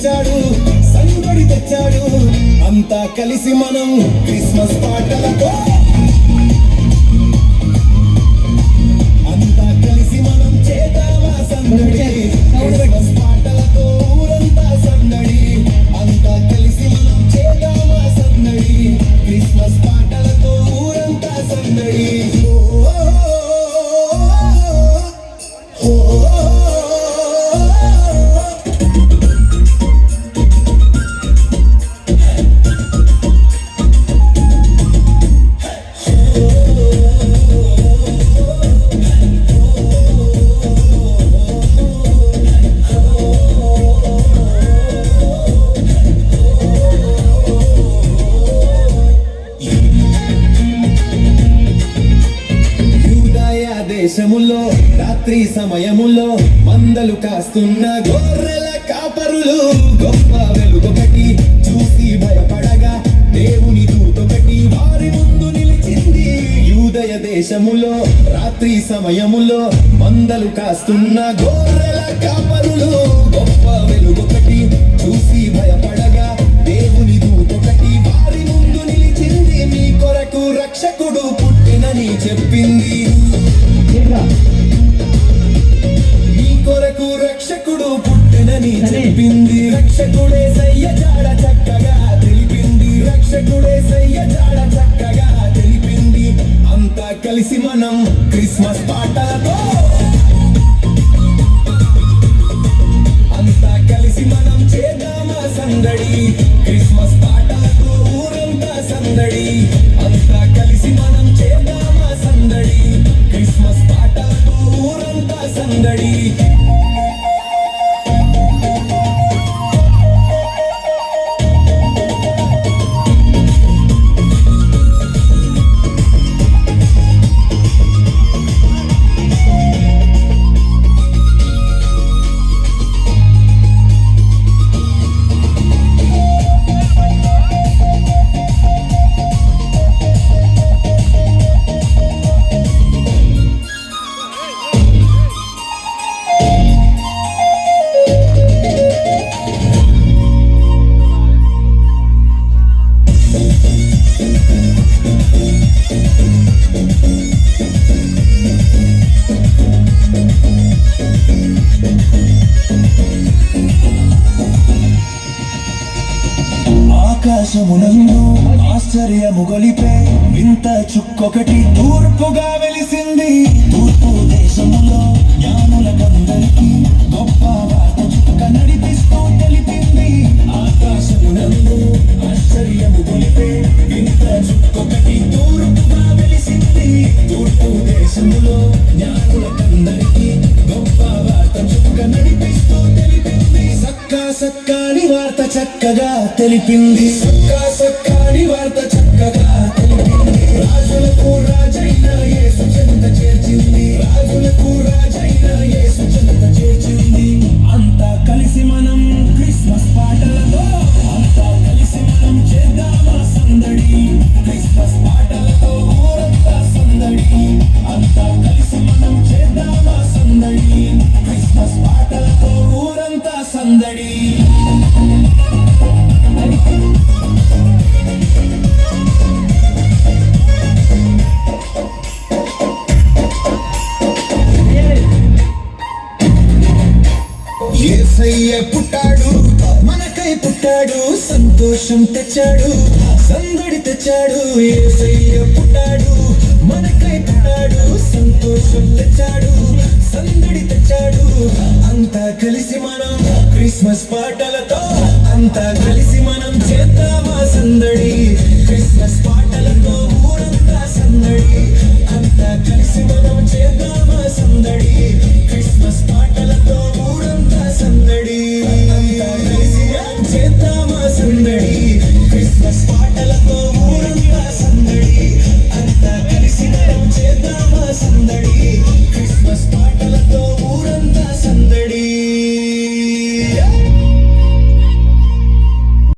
తెచ్చాడు, సందడి తెచ్చాడు. అంతా కలిసి మనం క్రిస్మస్ పాటలతో, అంతా కలిసి మనం చేద్దామా సందడి. క్రిస్మస్ పాటలతో ఊరంతా సందడి, అంతా కలిసి మనం చేద్దామా సందడి. క్రిస్మస్ పాటలతో ఊరంతా సందడి. దేశములో రాత్రి సమయములో మందలు కాస్తున్న గొర్రెల కాపరులు గొప్ప వెలుగొకటి చూసి భయపడగా దేవుని దూతొకటి వారి ముందు నిలిచింది. యూదయ దేశములో రాత్రి సమయములో మందలు కాస్తున్న గొర్రెల కాపరులు గొప్ప వెలుగొకటి చూసి భయపడగా దేవుని దూతొకటి వారి ముందు నిలిచింది. మీ కొరకు రక్షకుడు పుట్టినని చెప్పింది, మీ కొరకు రక్షకుడు పుట్టెనని చెప్పింది. రక్షకుడే సయ్య జాడ చక్కగా తెలిపింది, రక్షకుడే సయ్య జాడ చక్కగా తెలిపింది. అంతా కలిసి మనం క్రిస్మస్ పాటలతో, అంతా కలిసి మనం చేద్దామా సందడి. క్రిస్మస్ పాటలతో ఊరంతా సందడి, అంతా కలిసి మనం చేద్దామా సందడి. క్రిస్మస్ పాటలతో ఊరంతా సందడి. ఆకాశమునందు ఆశ్చర్యము గొలిపే వింత చుక్కొకటి తూర్పుగా వెలిసింది. తూర్పు దేశములో జ్ఞానులకందరికీ గొప్ప వార్త చుక్క నడిపిస్తూ తెలిపింది. ఆకాశమునందు ఆశ్చర్యము గొలిపే వింత చుక్కొకటి తూర్పుగా వెలిసింది. తూర్పు దేశములో జ్ఞానులకందరికీ గొప్ప వార్త చుక్క నడిపిస్తూ తెలిపింది. సక్కాని వార్త చక్కగా తెలిపింది, సక్కాని వార్త చక్కగా తెలిపింది. రాజులకు రాజైన యేసు చెంత చేర్చింది, రాజులకు రాజైన యేసు చెంత చేర్చింది. అంతా కలిసి మనం క్రిస్మస్ పాటలతో, అంతా కలిసి మనం చేద్దామా సందడి. క్రిస్మస్ పాటలతో ఊరంతా సందడి, అంతా కలిసి మనం చేద్దామా సందడి. క్రిస్మస్ పాటలతో ఊరంతా సందడి. యేసయ్య పుట్టాడు, మనకై పుట్టాడు, సంతోషం తెచ్చాడు, సందడి తెచ్చాడు. యేసయ్య పుట్టాడు, మనకై పుట్టాడు, సంతోషం తెచ్చాడు, సందడి తెచ్చాడు. అంతా కలిసి మనం క్రిస్మస్ పాటలతో, అంతా కలిసి మనం చేద్దామా సందడి. క్రిస్మస్ పాటలతో ఊరంతా సందడి, అంతా కలిసి మనం చేద్దామా సందడి. క్రిస్మస్ పాటలతో ఊరంతా